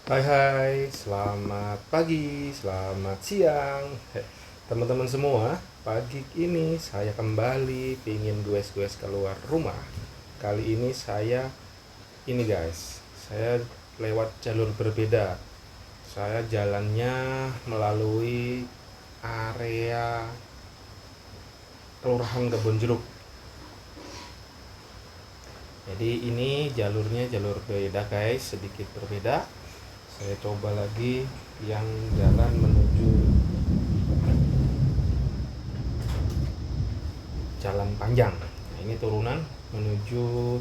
Hai hai, selamat pagi, selamat siang teman-teman semua. Pagi ini saya kembali pingin goes-goes keluar rumah. Kali ini ini guys, saya lewat jalur berbeda. Saya jalannya melalui area Kelurahan Kebonjeruk. Jadi ini jalurnya jalur berbeda guys, sedikit berbeda. Saya coba lagi yang jalan menuju jalan panjang. Nah, ini turunan menuju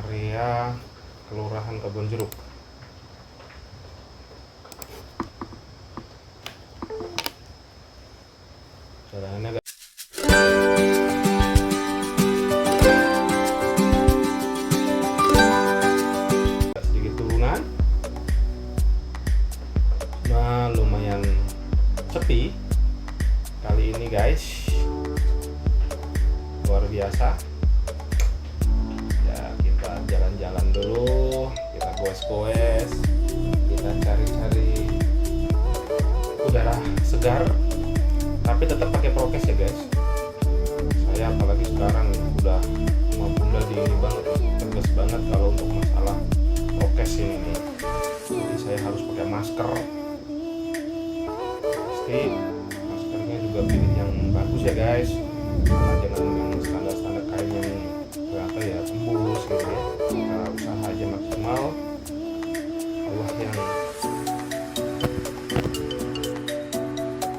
area Kelurahan Kebonjeruk. Jalanannya agak sedikit turunan. Nah, lumayan sepi kali ini guys, luar biasa ya. Kita jalan-jalan dulu, kita goes-goes, kita cari-cari udara segar, tapi tetap pakai prokes ya guys. Saya apalagi sekarang udah sama bunda di ini banget, tegas banget kalau untuk masalah prokes ini nih. Jadi saya harus pakai masker. Pasti maskernya juga pilih yang bagus ya guys, karena jangan yang standar-standar kain yang ternyata ya tembus gitu ya. Kita usaha aja maksimal.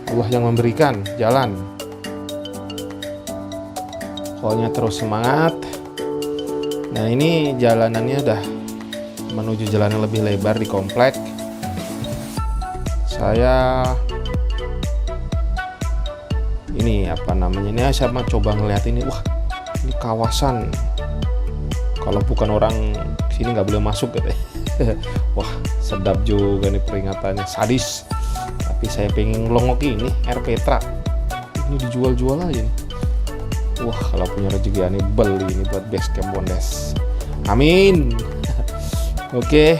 Allah yang memberikan jalan, pokoknya terus semangat. Nah, ini jalanannya udah menuju jalan yang lebih lebar di komplek. Saya ini ini saya coba ngeliat ini. Wah, ini kawasan kalau bukan orang sini nggak boleh masuk gitu. Wah, sedap juga nih peringatannya, sadis. Tapi saya pengen ngelongok ini air Petra. Ini dijual-jual aja nih. Wah, kalau punya rezeki aneh beli ini buat base camp Bondes. Amin. Oke.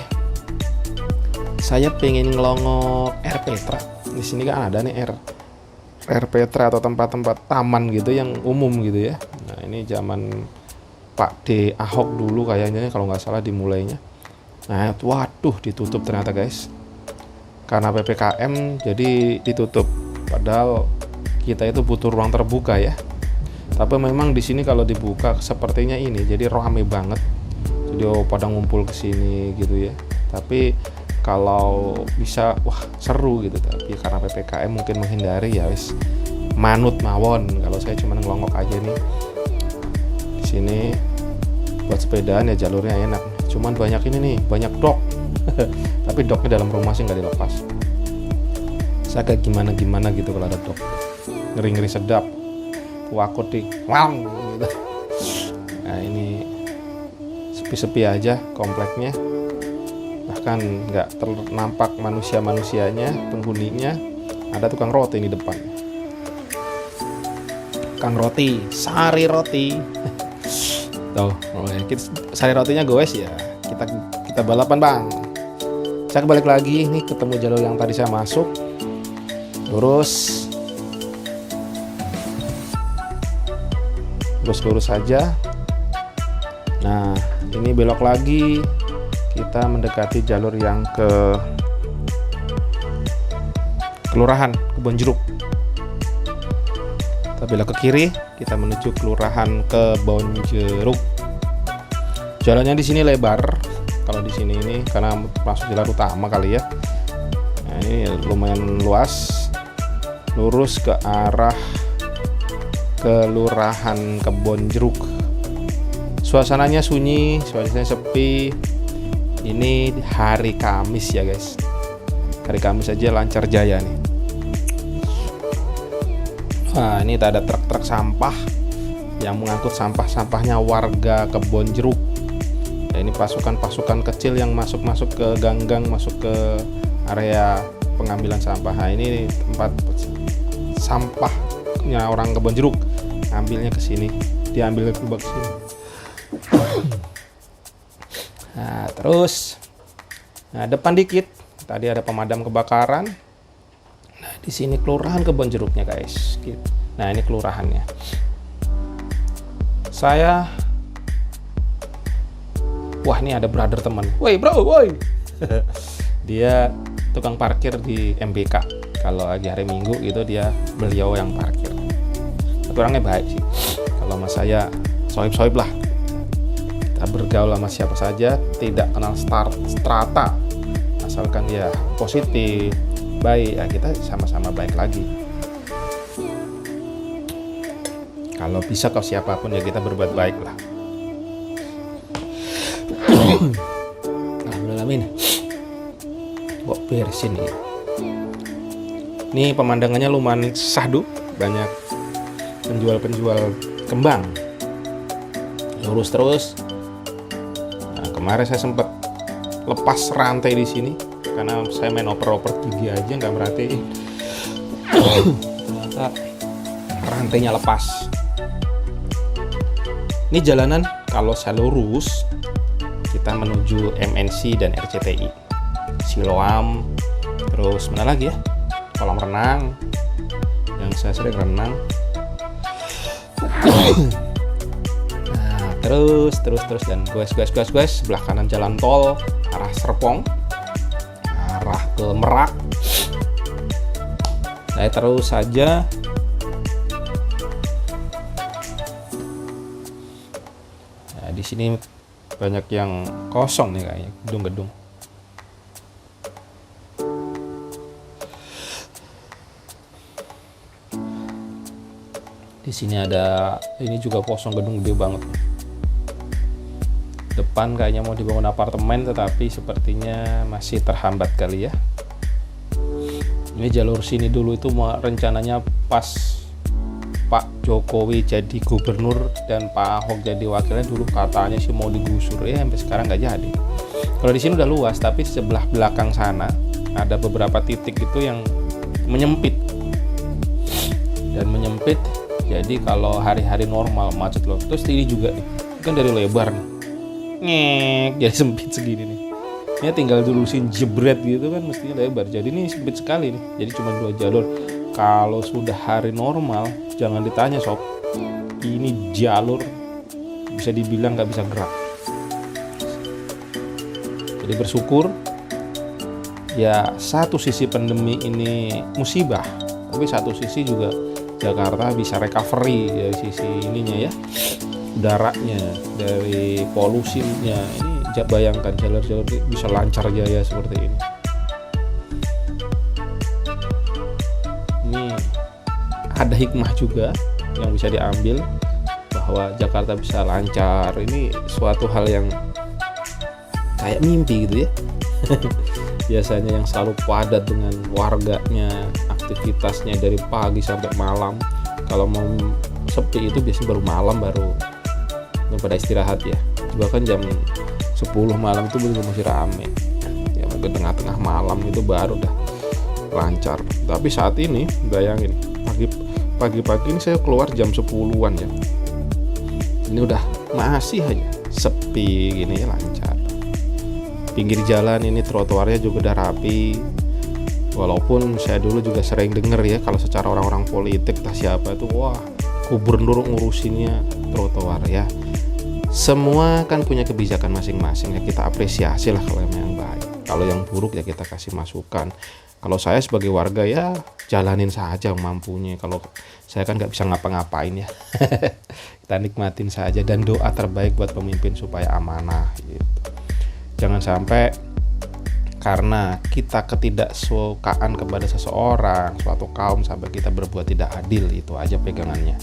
Saya pengen ngelongok air Petra. Di sini kan ada nih air Petra atau tempat-tempat taman gitu yang umum gitu ya. Nah, ini zaman Pak D Ahok dulu kayaknya kalau nggak salah dimulainya. Nah, waduh, ditutup ternyata guys. Karena PPKM jadi ditutup. Padahal kita itu butuh ruang terbuka ya. Tapi memang di sini kalau dibuka sepertinya ini jadi rame banget. Jadi pada ngumpul ke sini gitu ya. Tapi kalau bisa wah seru gitu, tapi karena PPKM mungkin menghindari ya wis manut mawon. Kalau saya cuma ngelongok aja nih. Di sini buat sepedaan ya jalurnya enak. Cuman banyak ini nih, banyak dok. Tapi doknya dalam rumah sih nggak dilepas. Saya kayak gimana gitu kalau ada dok, ngeri sedap. Wakut di wang gitu. Nah, ini sepi-sepi aja kompleknya, bahkan nggak ternampak manusianya, penghuninya. Ada tukang roti di depan, Kang Roti, Sari Roti. Tuh, sari rotinya goes ya. Kita balapan bang. Saya balik lagi nih, ketemu jalur yang tadi saya masuk, lurus saja. Nah, ini belok lagi, kita mendekati jalur yang ke Kelurahan Kebonjeruk. Kita belok ke kiri, kita menuju Kelurahan Kebonjeruk. Jalannya di sini lebar. Kalau di sini ini karena masuk jalan utama kali ya. Nah, ini lumayan luas. Lurus ke arah Kelurahan Kebonjeruk. Suasananya sunyi, suasananya sepi. Ini hari Kamis ya guys. Hari Kamis aja lancar jaya nih. Wah, ini ada truk-truk sampah yang mengangkut sampah-sampahnya warga Kebonjeruk. Ya, ini pasukan kecil yang masuk ke gang-gang, masuk ke area pengambilan sampah. Nah, ini tempat sampahnya orang Kebonjeruk, ngambilnya ke sini, diambil ke sini. Nah, terus Nah, depan dikit tadi ada pemadam kebakaran. Nah, di sini kelurahan Kebon Jeruknya, guys. Nah, ini kelurahannya. Wah, ini ada brother teman. Woi, bro, woi. Dia tukang parkir di MBK. Kalau lagi hari Minggu gitu beliau yang parkir. Tapi orangnya baik sih. Kalau sama saya sohib-sohib lah. Kita bergaul sama siapa saja, tidak kenal strata. Asalkan dia positif, baik, ya kita sama-sama baik lagi. Kalau bisa ke siapapun ya kita berbuat baik lah. Alhamdulillah. Kok bersin nih. Ini pemandangannya lumayan sahdu, banyak penjual-penjual kembang. Lurus terus. Nah, kemarin saya sempat lepas rantai di sini karena saya main oper-oper gigi aja nggak merhatiin. Ternyata rantainya lepas. Ini jalanan kalau saya lurus kita menuju MNC dan RCTI, Siloam, terus mana lagi ya, kolam renang yang saya sering renang. Nah, terus dan guys sebelah kanan jalan tol arah Serpong, arah ke Merak. Saya terus saja. Nah, di sini banyak yang kosong nih kayaknya, gedung-gedung. Di sini ada, ini juga kosong, gedung gede banget. Depan kayaknya mau dibangun apartemen tetapi sepertinya masih terhambat kali ya. Ini jalur sini dulu itu rencananya pas Pak Jokowi jadi gubernur dan Pak Ahok jadi wakilnya, dulu katanya sih mau digusur ya, sampai sekarang nggak jadi. Kalau di sini udah luas, tapi sebelah belakang sana ada beberapa titik itu yang menyempit. Jadi kalau hari-hari normal macet loh. Terus ini juga nih, kan dari lebar nih, jadi sempit segini nih. Ini tinggal dilurusin jebret gitu kan mestinya lebar. Jadi ini sempit sekali nih. Jadi cuma 2 jalur. Kalau sudah hari normal, jangan ditanya sob. Ini jalur bisa dibilang nggak bisa gerak. Jadi bersyukur ya, satu sisi pandemi ini musibah, tapi satu sisi juga Jakarta bisa recovery dari sisi ininya ya, udaranya, dari polusinya. Ini bayangkan jalur-jalur bisa lancar jaya seperti ini. Ini ada hikmah juga yang bisa diambil bahwa Jakarta bisa lancar. Ini suatu hal yang kayak mimpi gitu ya. Biasanya yang selalu padat dengan warganya, aktivitasnya dari pagi sampai malam. Kalau mau sepi itu biasanya baru malam, baru pada istirahat ya. Bahkan jam 10 malam itu belum masih rame ya, mungkin tengah-tengah malam itu baru dah lancar. Tapi saat ini bayangin, pagi-pagi ini saya keluar jam 10-an ya, ini udah masih aja sepi gini ya, lancar. Pinggir jalan ini trotoarnya juga udah rapi. Walaupun saya dulu juga sering denger ya, kalau secara orang-orang politik entah siapa itu, wah gubernur ngurusinnya trotoar ya. Semua kan punya kebijakan masing-masing ya, kita apresiasi lah kalau yang baik. Kalau yang buruk ya kita kasih masukan. Kalau saya sebagai warga ya jalanin saja mampunya. Kalau saya kan nggak bisa ngapa-ngapain ya. Kita nikmatin saja dan doa terbaik buat pemimpin supaya amanah gitu. Jangan sampai karena kita ketidaksukaan kepada seseorang, suatu kaum, sampai kita berbuat tidak adil. Itu aja pegangannya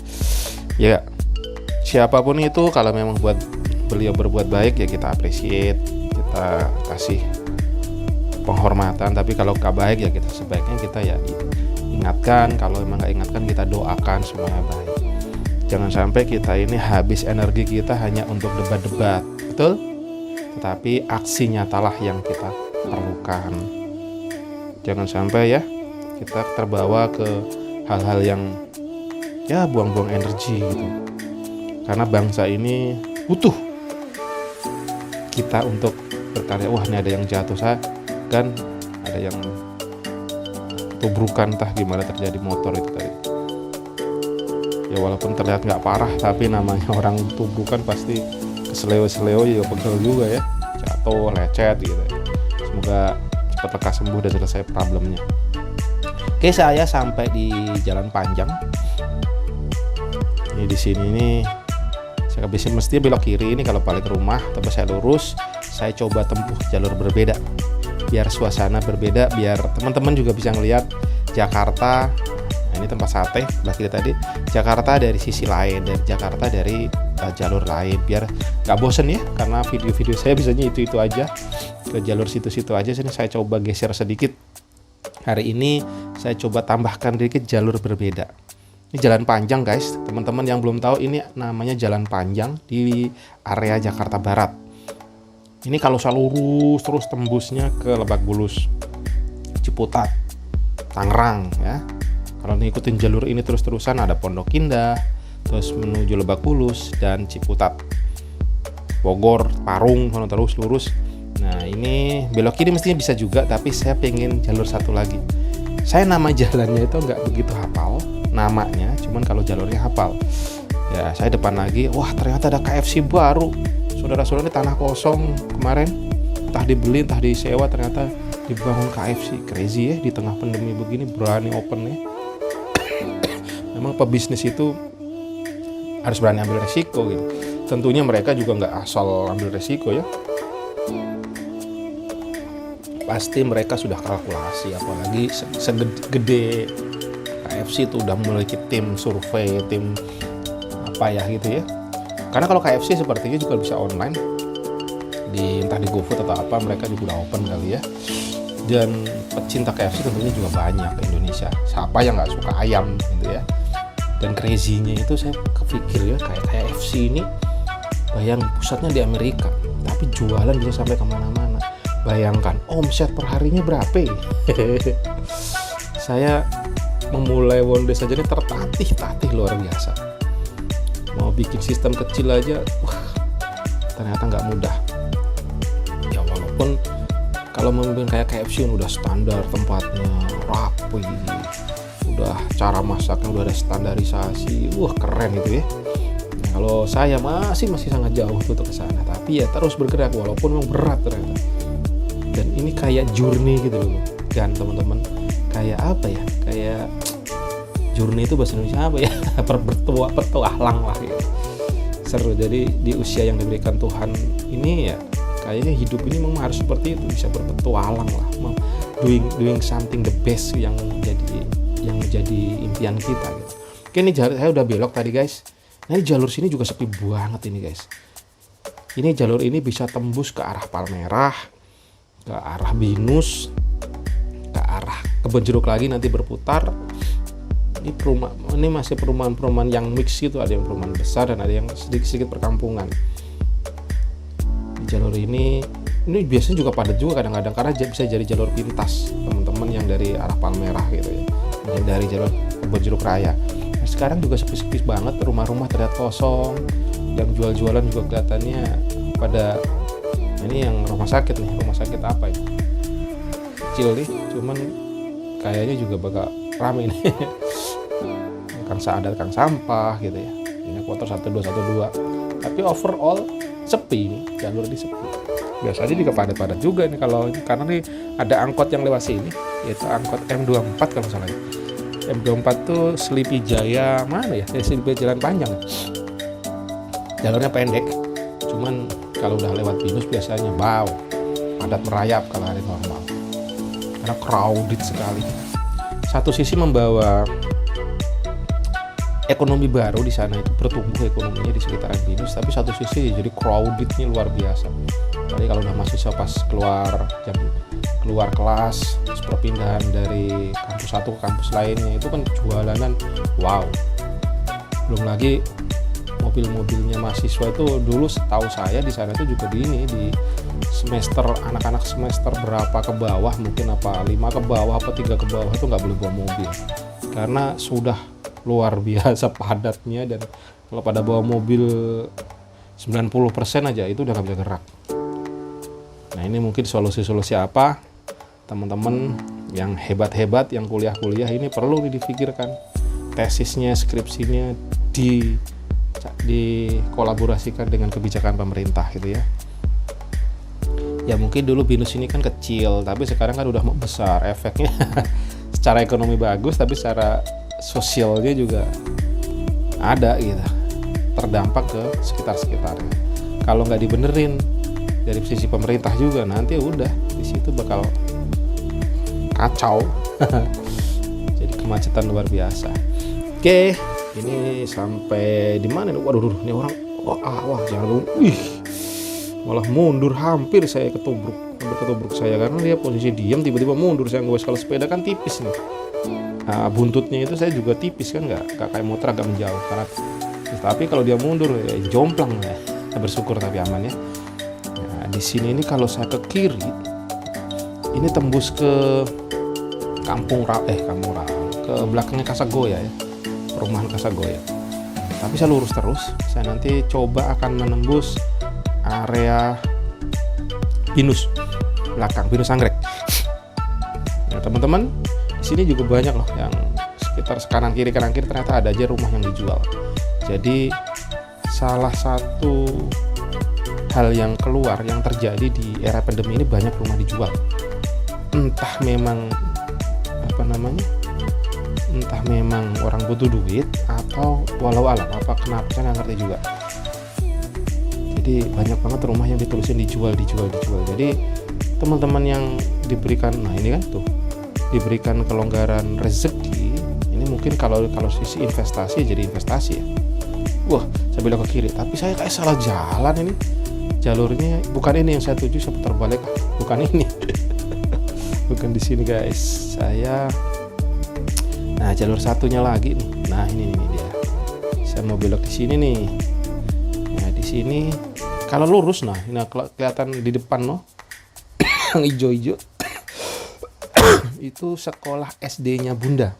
ya. Siapapun itu, kalau memang buat beliau berbuat baik ya kita appreciate, kita kasih penghormatan. Tapi kalau gak baik ya kita sebaiknya kita ya ingatkan. Kalau memang gak ingatkan, kita doakan semuanya baik. Jangan sampai kita ini habis energi kita hanya untuk debat-debat, betul? Tetapi aksi nyatalah yang kita perlukan. Jangan sampai ya kita terbawa ke hal-hal yang ya buang-buang energi gitu. Karena bangsa ini butuh kita untuk berkarya. Wah, ini ada yang jatuh, saya tabrakan, ada yang tubrukan, entah gimana terjadi motor itu tadi. Ya walaupun terlihat nggak parah, tapi namanya orang tubrukan pasti keseleo-seleo ya, pegel juga ya, jatuh, lecet gitu ya. Semoga cepat lekas sembuh dan selesai problemnya. Oke, saya sampai di Jalan Panjang. Ini di sini nih, saya biasanya mesti belok kiri ini kalau balik ke rumah, tapi saya lurus. Saya coba tempuh jalur berbeda, biar suasana berbeda, biar teman-teman juga bisa ngelihat Jakarta. Nah, ini tempat sate sebelah kiri tadi. Jakarta dari sisi lain, dari Jakarta dari jalur lain, biar nggak bosen ya, karena video-video saya biasanya itu aja, ke jalur situ-situ aja. Sini saya coba geser sedikit. Hari ini saya coba tambahkan sedikit jalur berbeda. Ini Jalan Panjang guys, teman-teman yang belum tahu, ini namanya Jalan Panjang di area Jakarta Barat. Ini kalau saya lurus terus tembusnya ke Lebak Bulus, Ciputat, Tangerang ya. Kalau ngikutin jalur ini terus-terusan ada Pondok Indah, terus menuju Lebak Bulus dan Ciputat, Bogor, Parung, terus lurus. Nah ini belok kiri mestinya bisa juga, tapi saya pengen jalur satu lagi. Saya nama jalannya itu nggak begitu hafal namanya, cuman kalau jalurnya hafal. Ya saya depan lagi, wah ternyata ada KFC baru. Saudara-saudara, ini tanah kosong kemarin, entah dibeli entah disewa, ternyata dibangun KFC. Crazy ya, di tengah pandemi begini berani open ya. Memang pebisnis itu harus berani ambil resiko gitu. Tentunya mereka juga nggak asal ambil resiko ya. Pasti mereka sudah kalkulasi, apalagi segede KFC itu udah memiliki tim survei, tim apa ya gitu ya. Karena kalau KFC sepertinya juga bisa online, entah di GoFood atau apa, mereka juga udah open kali ya. Dan pecinta KFC tentunya juga banyak di Indonesia. Siapa yang nggak suka ayam gitu ya. Dan crazy-nya itu saya kepikir ya, kayak KFC ini, bayang pusatnya di Amerika, tapi jualan bisa sampai kemana-mana. Bayangkan omset per harinya berapa? Saya memulai Wondes aja ini tertatih luar biasa. Mau bikin sistem kecil aja, wah, ternyata nggak mudah. Ya walaupun kalau memimpin kayak KFC udah standar tempatnya, rapi, udah cara masaknya udah ada standarisasi, wah keren itu ya. Nah, kalau saya masih sangat jauh untuk ke sana, tapi ya terus bergerak walaupun memang berat ternyata. Dan ini kayak journey gitu loh kan teman-teman, kayak apa ya, kayak journey itu bahasa Indonesia apa ya, petualang lah ya. Seru. Jadi di usia yang diberikan Tuhan ini ya kayaknya hidup ini memang harus seperti itu, bisa berpetualang lah, doing something the best yang menjadi impian kita gitu. Oke, ini saya udah belok tadi guys. Nah ini jalur sini juga sepi banget ini guys. Ini jalur ini bisa tembus ke arah Palmerah, ke arah Binus, ke arah Kebon Jeruk lagi nanti berputar. Ini masih perumahan-perumahan yang mix gitu, ada yang perumahan besar dan ada yang sedikit-sedikit perkampungan. Di jalur ini biasanya juga padat juga kadang-kadang, karena bisa jadi jalur pintas teman-teman yang dari arah Palmerah gitu ya, yang dari jalur Kebon Jeruk Raya. Nah, sekarang juga sepi-sepi banget, rumah-rumah terlihat kosong, yang jual-jualan juga kelihatannya pada. Ini yang rumah sakit nih, rumah sakit apa ini? Kecil nih, cuman kayaknya juga bakal rame nih. Kang Saadat, Kang Sampah gitu ya. Ini kuarter 1212. Tapi overall sepi nih, jalur ini sepi. Biasanya juga padat-padat juga nih kalau karena nih ada angkot yang lewat sini, yaitu angkot M24 kalau salah. M24 tuh Sleepy Jaya mana ya? Sleepy Jalan Panjang. Jalurnya pendek, cuman kalau udah lewat Binus biasanya padat merayap kalau hari normal, karena crowded sekali. Satu sisi membawa ekonomi baru di sana, itu bertumbuh ekonominya di sekitaran Binus, tapi satu sisi jadi crowdednya luar biasa. Jadi kalau udah mahasiswa pas keluar kelas, perpindahan dari kampus satu ke kampus lainnya, itu kan jualanan wow. Belum lagi mobil-mobilnya mahasiswa itu dulu setahu saya di sana itu juga di semester, anak-anak semester berapa ke bawah, mungkin apa 5 ke bawah apa 3 ke bawah itu nggak boleh bawa mobil karena sudah luar biasa padatnya. Dan kalau pada bawa mobil 90% aja itu udah nggak bisa gerak. Nah ini mungkin solusi-solusi apa teman-teman yang hebat-hebat, yang kuliah-kuliah ini perlu dipikirkan tesisnya, skripsinya dikolaborasikan dengan kebijakan pemerintah gitu ya. Ya mungkin dulu BINUS ini kan kecil, tapi sekarang kan udah besar, efeknya secara ekonomi bagus, tapi secara sosialnya juga ada gitu, terdampak ke sekitar-sekitarnya. Kalau nggak dibenerin dari sisi pemerintah juga, nanti udah di situ bakal kacau. Jadi kemacetan luar biasa. Oke, ini sampai di mana nih? Waduh, ini orang wah jangan malah mundur, hampir saya ketubruk saya karena dia posisi diam tiba-tiba mundur. Saya nggak, kalau sepeda kan tipis nih, nah, buntutnya itu saya juga tipis kan, nggak kayak motor agak menjauh karena, tapi kalau dia mundur ya jomplang ya. Bersyukur tapi aman ya. Nah, di sini ini kalau saya ke kiri ini tembus ke Kampung Rawa, ke belakangnya Kasagoya ya, perumahan Kasagoya. Tapi saya lurus terus, saya nanti coba akan menembus area BINUS belakang, BINUS Anggrek. Nah teman-teman, di sini juga banyak loh yang sekitar kanan kiri ternyata ada aja rumah yang dijual. Jadi salah satu hal yang keluar yang terjadi di era pandemi ini, banyak rumah dijual. Entah memang entah memang orang butuh duit atau walau alam apa kenapa saya nggak ngerti juga. Jadi banyak banget rumah yang ditulisin dijual. Jadi teman-teman yang diberikan, nah ini kan tuh diberikan kelonggaran rezeki, ini mungkin kalau sisi investasi jadi investasi ya. Wah, saya belok ke kiri, tapi saya kayak salah jalan ini. Jalurnya bukan ini yang saya tuju, saya putar balik. Bukan ini. Bukan di sini guys. Nah, jalur satunya lagi nih. Nah, ini dia. Saya mau belok di sini nih. Nah, di sini kalau lurus nah kelihatan di depan loh. Yang hijau-hijau. Itu sekolah SD-nya Bunda.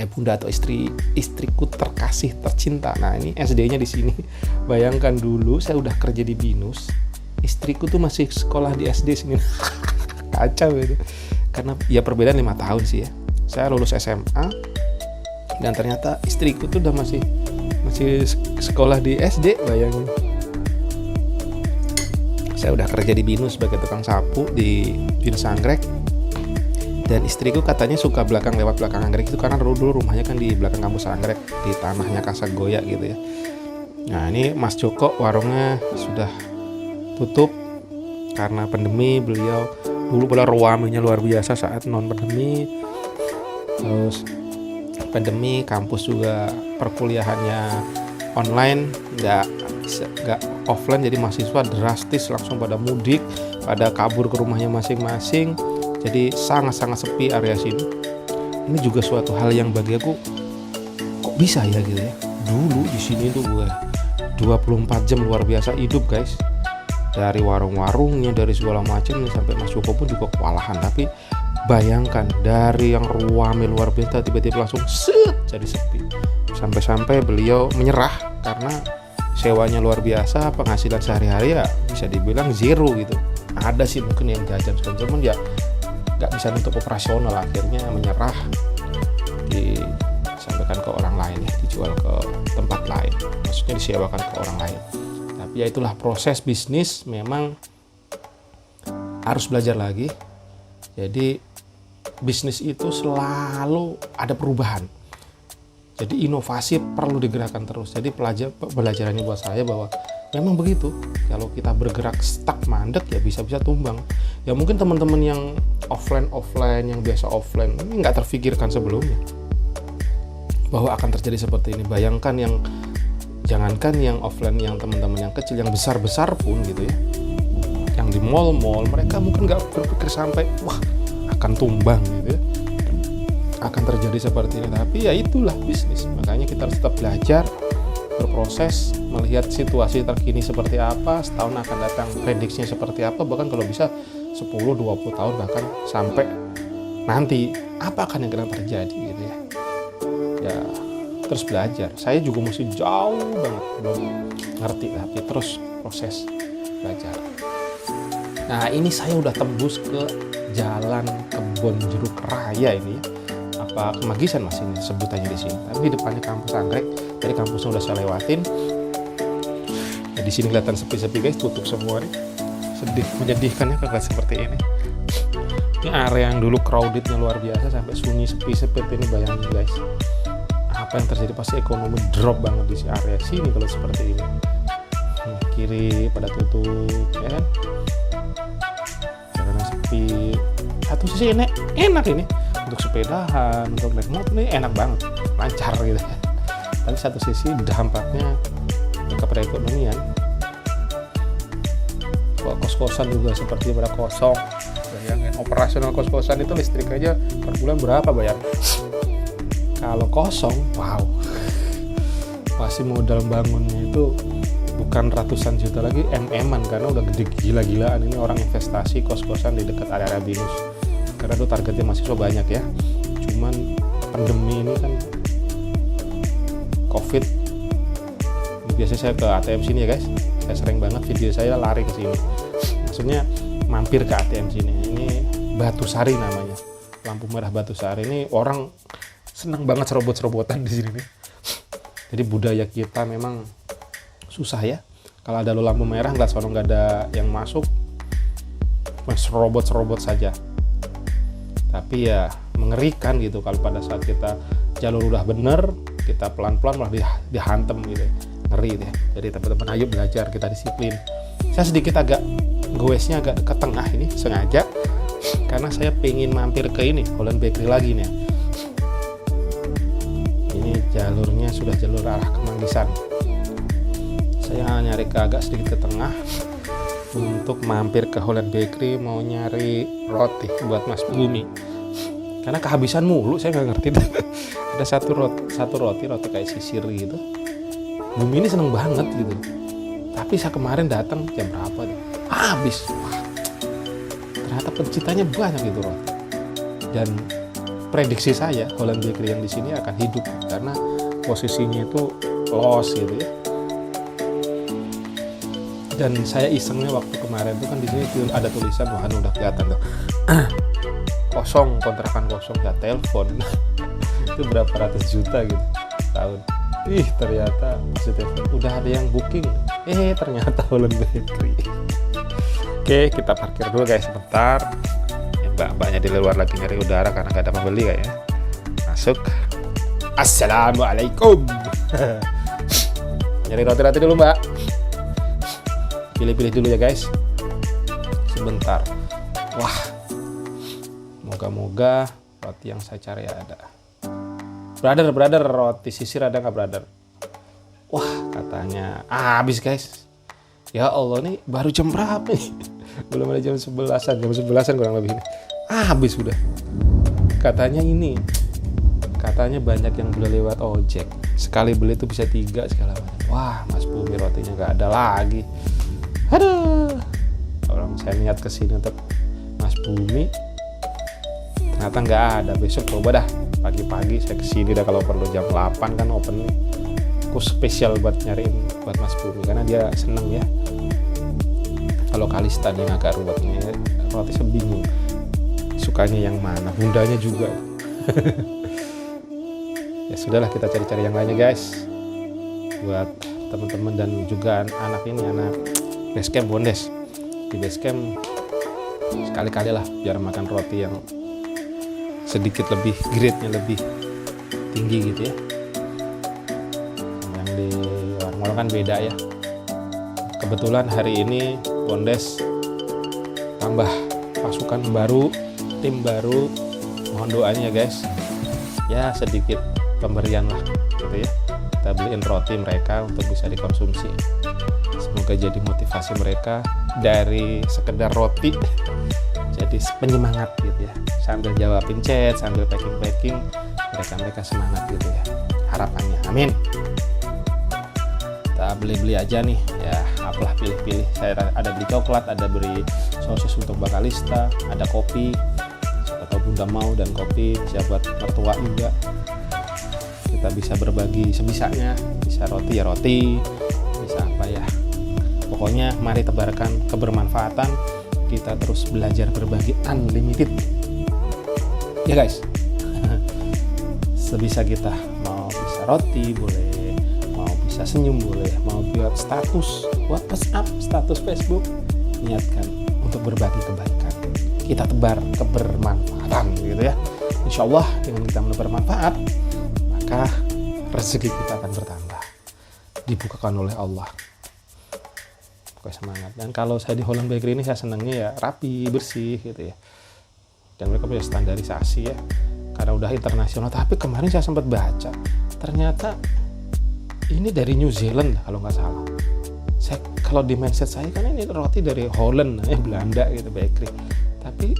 Bunda atau istriku terkasih tercinta. Nah, ini SD-nya di sini. Bayangkan dulu saya udah kerja di BINUS, istriku tuh masih sekolah di SD sini. Kacau itu. Karena ya perbedaan 5 tahun sih ya. Saya lulus SMA dan ternyata istriku tuh udah masih sekolah di SD, bayangin. Saya udah kerja di BINUS sebagai tukang sapu di BINUS Anggrek. Dan istriku katanya suka lewat belakang Anggrek itu karena dulu rumahnya kan di belakang kampus Anggrek, di tanahnya Kasagoya gitu ya. Nah, ini Mas Joko warungnya sudah tutup karena pandemi. Beliau dulu pada ruamenya luar biasa saat non pandemi. Terus pandemi, kampus juga perkuliahannya online, nggak offline, jadi mahasiswa drastis langsung pada mudik, pada kabur ke rumahnya masing-masing. Jadi sangat-sangat sepi area sini. Ini juga suatu hal yang bagi aku, kok bisa ya gitu ya. Dulu di sini tuh gue 24 jam luar biasa hidup guys. Dari warung-warungnya, dari segala macam, sampai Mas Joko pun juga kewalahan. Tapi bayangkan dari yang ruame luar biasa tiba-tiba langsung jadi sepi. Sampai-sampai beliau menyerah karena sewanya luar biasa, penghasilan sehari-hari ya bisa dibilang zero gitu. Ada sih mungkin yang jajan cuman ya nggak bisa untuk operasional, akhirnya menyerah, disampaikan ke orang lain ya, dijual ke tempat lain, maksudnya disewakan ke orang lain. Tapi ya itulah proses bisnis, memang harus belajar lagi. Jadi bisnis itu selalu ada perubahan, jadi inovasi perlu digerakkan terus. Jadi pelajarannya buat saya bahwa memang begitu, kalau kita bergerak stuck mandek ya bisa-bisa tumbang. Ya mungkin teman-teman yang offline yang biasa offline ini nggak terfikirkan sebelumnya bahwa akan terjadi seperti ini. Bayangkan yang jangankan yang offline, yang teman-teman yang kecil, yang besar-besar pun gitu ya, yang di mall-mall, mereka mungkin nggak berpikir sampai wah akan tumbang gitu ya, akan terjadi seperti ini. Tapi ya itulah bisnis, makanya kita harus tetap belajar, berproses, melihat situasi terkini seperti apa, setahun akan datang prediksinya seperti apa, bahkan kalau bisa 10-20 tahun, bahkan sampai nanti apa akan yang akan terjadi gitu ya. Ya terus belajar. Saya juga masih jauh banget belum ngerti, tapi terus proses belajar. Nah ini saya udah tembus ke Jalan Kebon Jeruk Raya ini ya. Apa Kemagisan mas ini sebutannya di sini. Tapi di depannya kampus Anggrek. Jadi kampusnya udah saya lewatin. Ya, di sini kelihatan sepi-sepi guys, tutup semua nih. Sedih, menyedihkannya kalau seperti ini. Ini area yang dulu crowdednya luar biasa sampai sunyi sepi seperti ini, bayangin guys. Apa yang terjadi, pasti ekonomi drop banget di area sini kalau seperti ini. Kiri pada tutup ya kan. Karena sepi. Satu sisi enak ini untuk sepedahan, untuk naik motor ini enak banget, lancar gitu. Tapi satu sisi dampaknya ke perekonomian. Kos-kosan juga seperti pada kosong. Bayangin operasional kos-kosan itu listrik aja per bulan berapa bayar? Kalau kosong, wow, pasti modal bangunnya itu bukan ratusan juta lagi, MM-an, karena udah gede gila-gilaan. Ini orang investasi kos-kosan di dekat area BINUS karena itu targetnya mahasiswa banyak ya. Cuman pandemi ini kan COVID, biasanya saya ke ATM sini ya guys, saya sering banget video saya lari ke sini, maksudnya mampir ke ATM sini. Ini Batu Sari namanya, lampu merah Batu Sari. Ini orang seneng banget serobot-serobotan di sini nih. Jadi budaya kita memang susah ya. Kalau ada lampu merah nggak sono nggak ada yang masuk, serobot-serobot saja. Tapi ya mengerikan gitu kalau pada saat kita jalur udah bener, kita pelan-pelan malah dihantem gitu. Ngeri deh. Jadi teman-teman ayo belajar, kita disiplin. Saya sedikit agak goesnya agak ke tengah ini sengaja karena saya pengen mampir ke ini Holland Bakery lagi nih. Ini jalurnya sudah jalur arah Kemanggisan. Saya nyari ke agak sedikit ke tengah untuk mampir ke Holland Bakery, mau nyari roti buat Mas Bumi. Karena kehabisan mulu, saya nggak ngerti. Ada satu roti kayak sisir gitu. Bumi ini seneng banget gitu. Tapi saya kemarin datang jam berapa nih? Habis. Wah, ternyata penciptanya banyak gitu roti. Dan prediksi saya Holland Bakery yang di sini akan hidup karena posisinya itu los gitu ya. Dan saya isengnya waktu kemarin itu kan di sini ada tulisan, wah udah kelihatan tuh. Kosong, kontrakan kosong, ya telepon. Itu berapa ratus juta gitu tahun. Ih, ternyata maksudnya udah ada yang booking. Ternyata Holland Bakery. Oke, kita parkir dulu guys sebentar. Ya, mbak-mbaknya di luar lagi nyari udara karena gak ada pembeli kayaknya. Masuk. Assalamualaikum. Nyari roti-roti dulu mbak. Pilih-pilih dulu ya guys. Sebentar. Wah, moga-moga roti yang saya cari ada. Brother, roti sisir ada nggak brother? Wah, katanya habis guys. Ya Allah, nih baru jam berapa nih? Belum ada jam 11-an kurang lebih. Habis sudah. Katanya banyak yang beli lewat ojek. Sekali beli itu bisa 3 segala macam. Wah, Mas Bumi rotinya nggak ada lagi. Aduh. Orang saya niat kesini untuk Mas Bumi, ternyata nggak ada. Besok coba dah pagi-pagi saya kesini dah, kalau perlu jam 8 kan open nih. Aku spesial buat nyariin buat Mas Bumi karena dia seneng ya. Kalau Kalistan yang agak ruwetnya roti saya bingung sukanya yang mana, bundanya juga. Ya sudahlah, kita cari-cari yang lainnya guys, buat teman-teman dan juga anak Basecamp Bondes. Di Basecamp sekali-kali lah biar makan roti yang sedikit lebih grade-nya lebih tinggi gitu ya. Yang di warung-warung kan beda ya. Kebetulan hari ini Bondes tambah pasukan baru, tim baru. Mohon doanya guys. Ya sedikit pemberian lah gitu ya. Kita beliin roti mereka untuk bisa dikonsumsi. Semoga jadi motivasi mereka dari sekedar roti jadi penyemangat gitu ya. Sambil jawabin chat, sambil packing mereka semangat gitu ya. Harapannya, amin. Kita beli aja nih ya, apalah pilih-pilih. Saya ada beli coklat, ada beli sosis untuk Bakalista, ada kopi. Siapa tahu bunda mau dan kopi, bisa buat mertua juga. Kita bisa berbagi sebisanya, bisa roti ya roti, bisa apa ya. Pokoknya mari tebarkan kebermanfaatan, kita terus belajar berbagi unlimited. Ya guys, sebisa kita, mau bisa roti boleh, mau bisa senyum boleh, mau buat status WhatsApp, status Facebook, niatkan untuk berbagi kebaikan. Kita tebar kebermanfaatan gitu ya. Insya Allah dengan kita bermanfaat, maka rezeki kita akan bertambah, dibukakan oleh Allah. Oke, semangat. Dan kalau saya di Holland Bakery ini saya senangnya ya rapi, bersih gitu ya. Dan mereka punya standarisasi ya, karena udah internasional. Tapi kemarin saya sempat baca, ternyata ini dari New Zealand kalau nggak salah. Saya kalau di mindset saya kan ini roti dari Holland, Belanda gitu, bakery. Tapi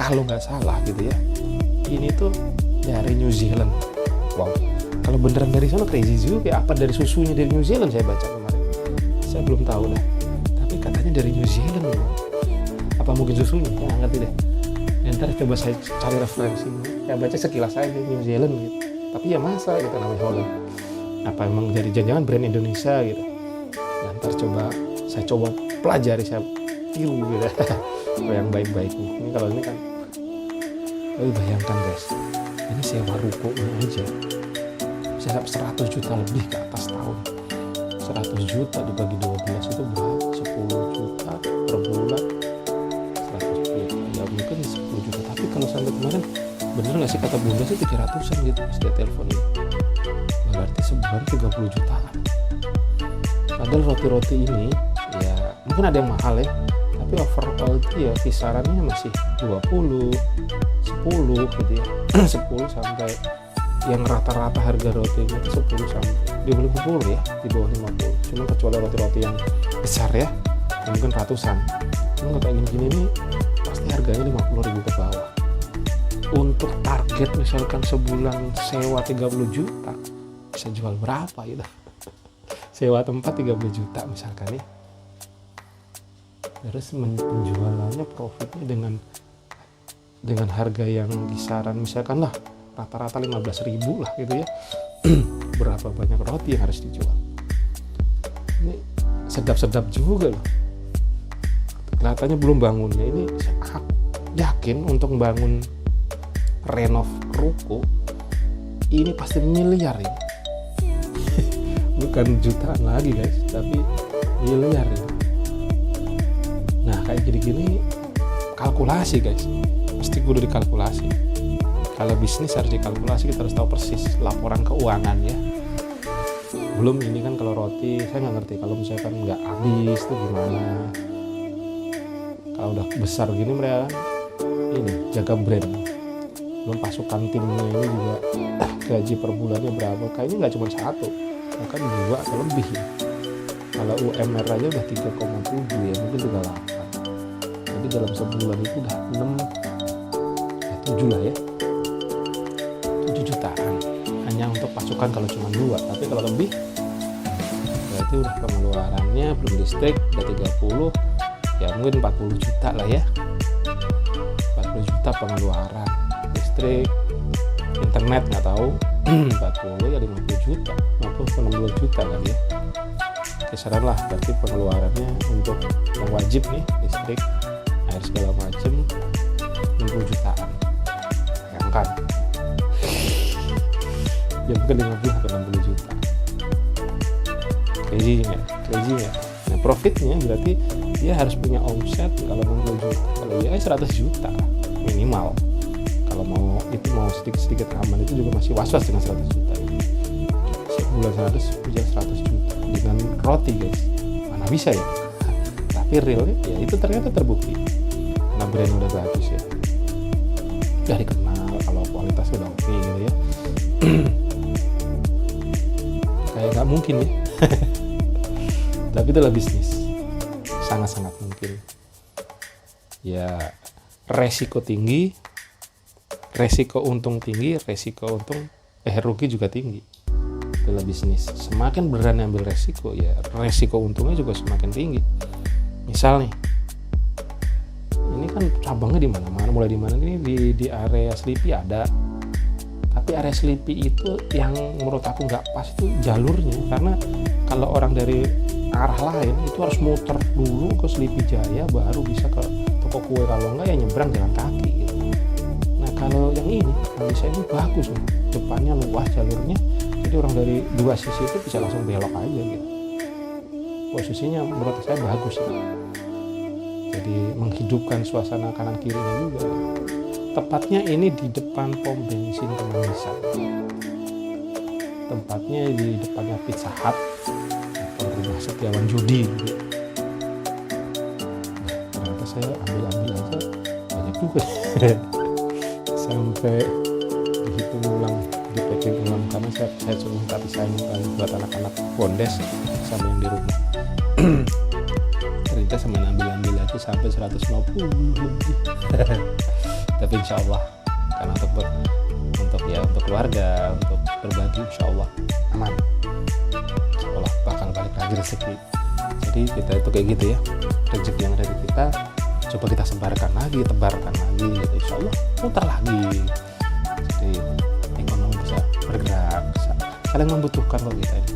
kalau nggak salah gitu ya, ini tuh dari New Zealand. Wow, kalau beneran dari sana crazy juga. Apa dari susunya dari New Zealand saya baca kemarin. Saya belum tahu lah. Tapi katanya dari New Zealand. Apa mungkin susunya? Ya nggak ngerti deh. Ntar coba saya cari referensinya. Saya baca sekilas aja di New Zealand gitu. Tapi ya masa gitu namanya Holland. Apa emang dari jangan brand Indonesia gitu. Nah, ntar saya coba pelajari, saya tiru gitu. Yang baik-baik nih. Ini kalau ini kan, bayangkan guys, ini sewa rukonya aja bisa 100 juta lebih ke atas tahun. 100 juta dibagi 12 itu berapa? 10 juta per bulan. 100 juta, ya mungkin 10 juta. Tapi kalau sampai kemarin, bener gak sih kata bunda sih 300an gitu pas dia telepon ini. Berarti sebulan 30 jutaan. Padahal roti-roti ini ya mungkin ada yang mahal ya, tapi overall itu ya kisarannya masih 20, 10 gitu ya. 10 sampai yang rata-rata harga rotinya itu 10 sampai di bawah 50 ya, di bawah 50. Cuma kecuali roti-roti yang besar ya, yang mungkin ratusan. Cuma kayak gini-gini ini pasti harganya 50.000 ke bawah. Untuk target misalkan sebulan sewa 30 juta, bisa jual berapa gitu? Sewa tempat 30 juta misalkan ya. Terus penjualannya profitnya dengan harga yang kisaran misalkan lah rata-rata 15.000 lah gitu ya. Berapa banyak roti yang harus dijual? Ini sedap-sedap juga loh. Kelihatannya belum bangunnya. Ini saya yakin untuk bangun renov ruko ini pasti miliar ya. Bukan jutaan lagi guys, tapi miliar ya. Nah kayak gini-gini kalkulasi guys, mesti kudu dikalkulasi. Kalau bisnis harus dikalkulasi, kita harus tahu persis laporan keuangan ya. Belum ini kan kalau roti saya nggak ngerti, kalau misalkan nggak habis tuh gimana. Kalau udah besar gini mereka ini jaga brand. Belum pasukan timnya ini juga gaji per bulannya berapa? Kayaknya nggak cuma satu, bahkan 2 atau lebih ya. Kalau UMR aja udah 3,7 ya, mungkin juga 8. Jadi dalam sebulan itu udah 7 lah ya, 7 jutaan hanya untuk pasukan kalau cuma 2. Tapi kalau lebih berarti udah pengeluarannya belum listrik udah 30 ya, mungkin 40 juta lah ya. 40 juta pengeluaran listrik, internet nggak tahu. 40 ya 50 juta, 50 60 juta kan ya, kisaran lah. Berarti pengeluarannya untuk yang wajib nih, listrik, air segala macem 60 jutaan. Bayangkan ya, mungkin 50 ke 60 juta. Crazy nggak? Nah profitnya berarti dia harus punya omset kalau 60 juta, kalau ya 100 juta minimal. Kalau mau sedikit aman itu juga masih was-was dengan 100 juta ini. Sebulan 100 bisa 100 juta dengan roti guys, mana bisa ya. Tapi realnya ya itu ternyata terbukti karena brand udah bagus ya, udah dikenal, kalau kualitasnya udah oke gitu ya. Kayak gak mungkin ya. Tapi itulah bisnis, sangat-sangat mungkin ya. Resiko tinggi, resiko untung tinggi, rugi juga tinggi. Itulah bisnis. Semakin berani ambil resiko ya, resiko untungnya juga semakin tinggi. Misal nih, ini kan cabangnya di mana-mana, mulai di mana ini di area Sleepy ada. Tapi area Sleepy itu yang menurut aku nggak pas itu jalurnya, karena kalau orang dari arah lain itu harus muter dulu ke Sleepy Jaya baru bisa ke toko kue, kalau enggak ya nyebrang jalan kaki gitu. Nah kalau yang ini saya ini bagus nih, depannya luas jalurnya, jadi orang dari dua sisi itu bisa langsung belok aja gitu. Posisinya menurut saya bagus ya. Jadi menghidupkan suasana kanan kirinya juga. Tepatnya ini di depan pom bensin Kemanisan. Tempatnya di depannya Pizza Hut atau rumah Setiawan Judi gitu. Ternyata saya ambil aja banyak juga. Sampai dihitung ulang, di packing ulang, karena saya cuma minta pisahin kali buat anak-anak bondes sama yang di rumah. Ternyata sama ambil aja sampai 150 lebih. Tapi insya Allah karena untuk keluarga, untuk berbagi, insya Allah aman. Insya Allah bakal balik lagi rezeki. Jadi kita itu kayak gitu ya, rezeki yang ada di kita coba kita tebarkan lagi gitu. Insya Allah putar lagi. Jadi ekonomi bisa bergerak, saling membutuhkan loh kita ini.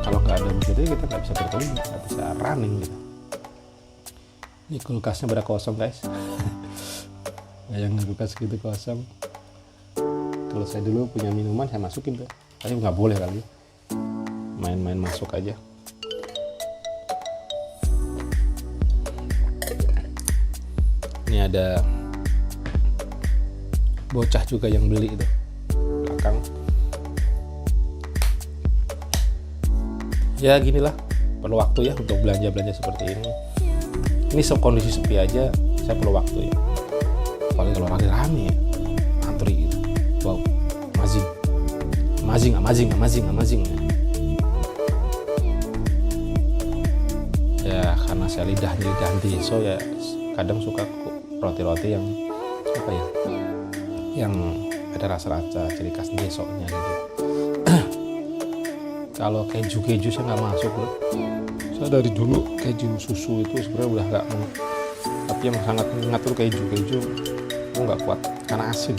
Kalau nggak ada begitu kita nggak bisa bertumbuh, nggak bisa running gitu. Ini kulkasnya pada kosong guys. Yang kulkas gitu kosong. Kalau saya dulu punya minuman saya masukin tuh, tapi nggak boleh kali. Main-main masuk aja. Ini ada bocah juga yang beli itu belakang. Ya ginilah, perlu waktu ya untuk belanja seperti ini. Ini kondisi sepi aja saya perlu waktu ya. Apalagi kalau rame ya, antri gitu. Wow, amazing ya. Ya karena saya lidah so ya kadang suka roti-roti yang apa ya, yang ada rasa-rasa ciri khas desoknya gitu. Kalau keju saya nggak masuk bro. Saya dari dulu keju susu itu sebenarnya udah nggak, tapi yang sangat mengatur keju aku nggak kuat karena asin.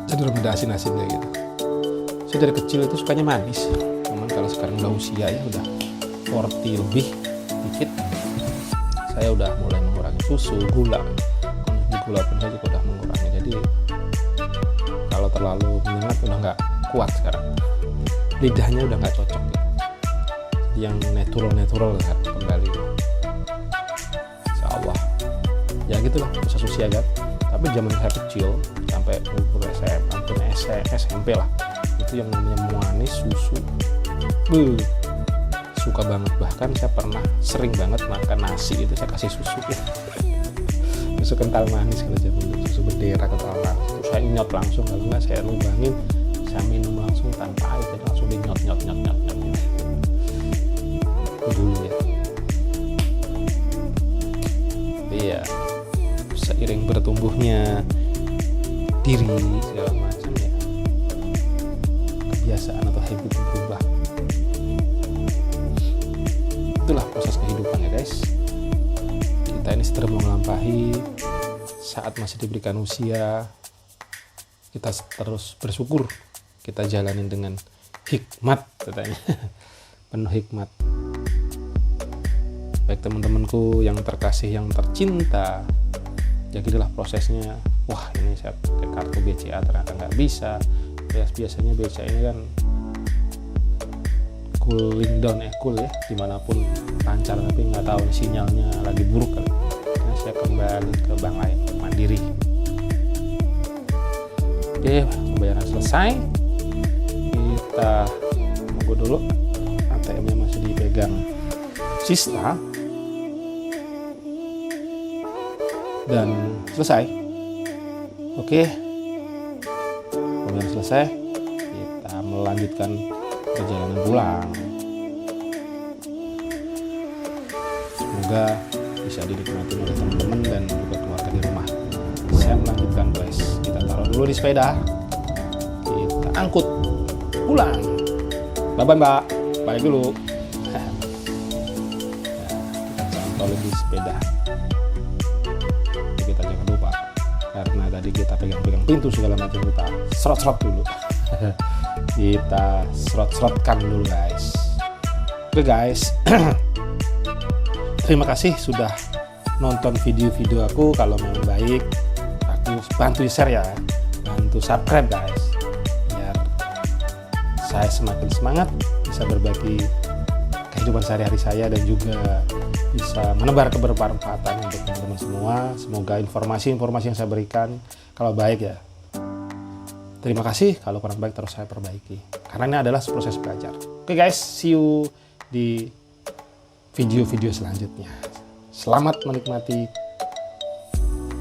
Saya udah ada asin-asinnya gitu. Saya dari kecil itu sukanya manis, cuman kalau sekarang udah usia ya udah 40 lebih dikit, saya udah mulai mengurangi susu, gula. Konsumsi gula pun saya juga udah mengurangi. Jadi kalau terlalu menyengat udah nggak kuat sekarang. Lidahnya udah nggak cocok gitu. Yang natural kan kembali. Insya Allah. Ya gitulah proses usia kan. Tapi zaman saya kecil sampai umur SMP lah, itu yang namanya manis susu. Suka banget, bahkan saya pernah sering banget makan nasi itu saya kasih susu ya. Susu kental manis kalau zaman dulu, susu bendera kental manis itu saya nyot langsung, kalau nggak saya lubangin, saya minum langsung tanpa air, jadi langsung di nyot dulu ya. Iya, seiring bertumbuhnya diri segala macam ya, kebiasaan atau habit berubah. Itulah proses kehidupan ya guys. Kita ini sedang melampaui saat masih diberikan usia, kita terus bersyukur, kita jalanin dengan hikmat katanya. Penuh hikmat. Baik teman-temanku yang terkasih, yang tercinta, ya gitulah prosesnya. Wah ini saya pakai kartu BCA ternyata nggak bisa. Biasanya BCA ini kan cooling down cool ya, dimanapun lancar, tapi nggak tahu sinyalnya lagi buruk kali. Nah, saya kembali ke bank lain, Mandiri. Oke, pembayaran selesai. Kita tunggu dulu, ATM-nya masih dipegang Sista, dan selesai. Oke, pembayaran selesai. Kita melanjutkan perjalanan pulang. Semoga bisa dinikmati oleh teman-teman dan juga keluarga di rumah. Saya melanjutkan guys. Kita taruh dulu di sepeda, kita angkut pulang. Bye mbak, balik dulu. Nah, kita cantol di sepeda. Jadi kita jangan lupa, karena tadi kita pegang-pegang pintu segala macam, kita serot-serot dulu. kita serot-serotkan dulu guys. Oke guys, terima kasih sudah nonton video-video aku. Kalau mau baik, aku bantu share ya, bantu subscribe guys, biar saya semakin semangat bisa berbagi kehidupan sehari-hari saya dan juga bisa menebar kebermanfaatan untuk teman-teman semua. Semoga informasi-informasi yang saya berikan kalau baik ya, terima kasih. Kalau kurang baik terus saya perbaiki, karena ini adalah proses belajar. Oke guys, see you di video-video selanjutnya. Selamat menikmati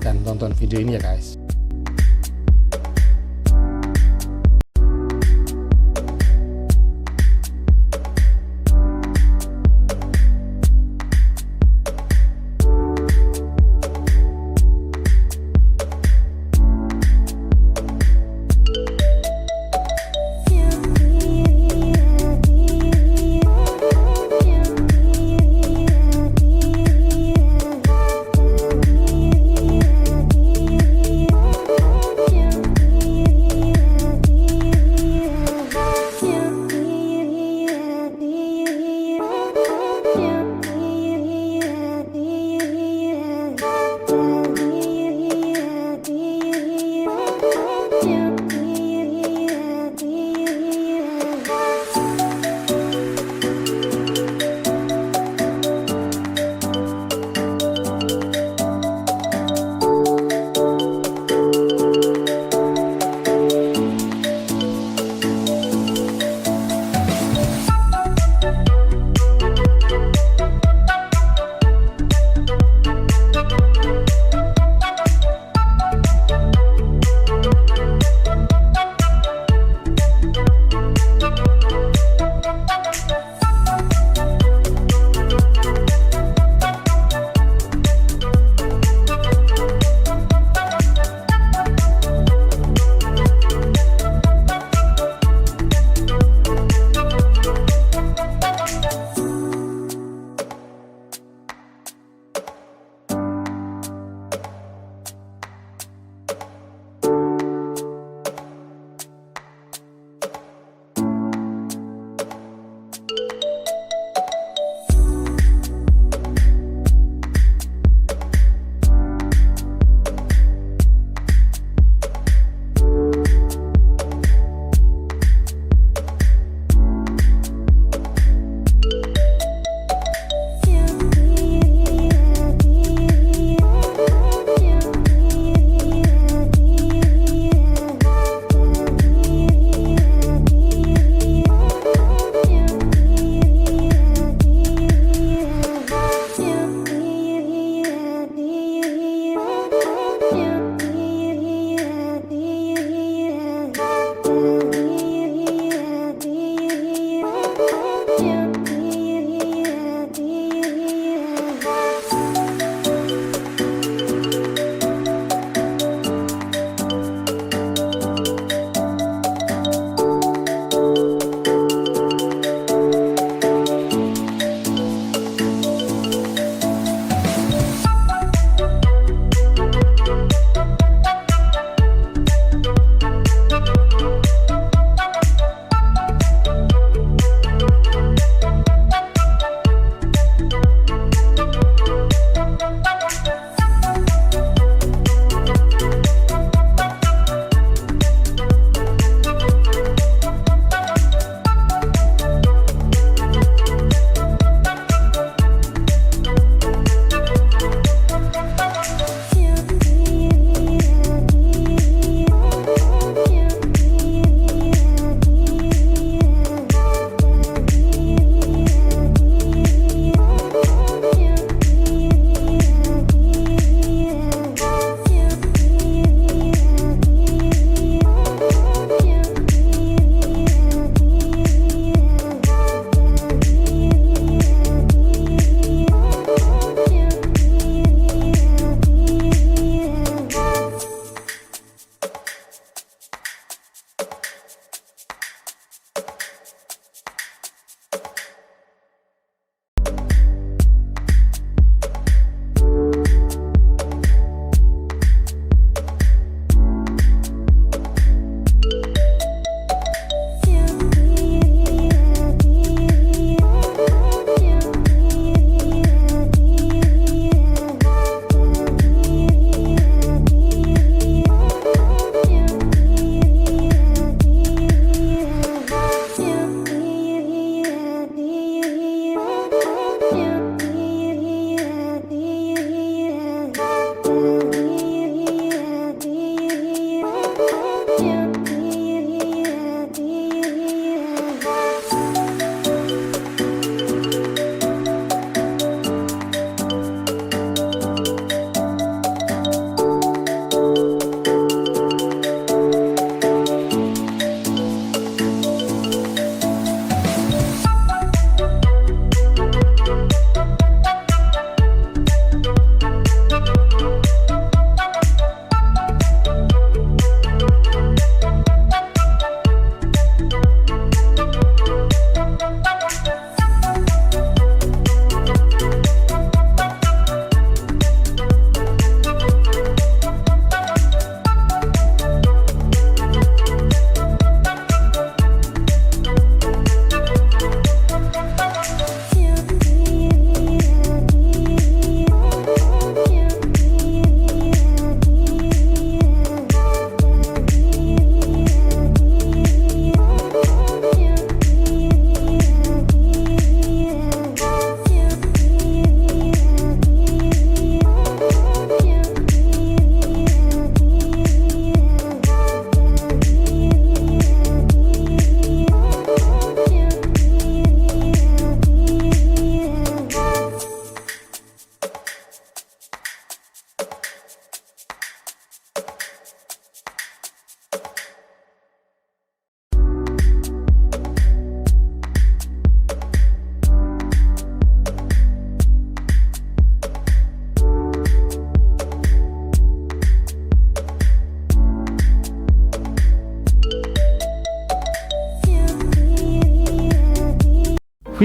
dan tonton video ini ya guys.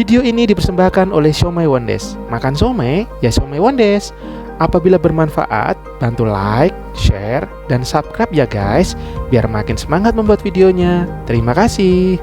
Video ini dipersembahkan oleh Siomay Wondes. Makan siomay, ya Siomay Wondes. Apabila bermanfaat, bantu like, share, dan subscribe ya guys, biar makin semangat membuat videonya. Terima kasih.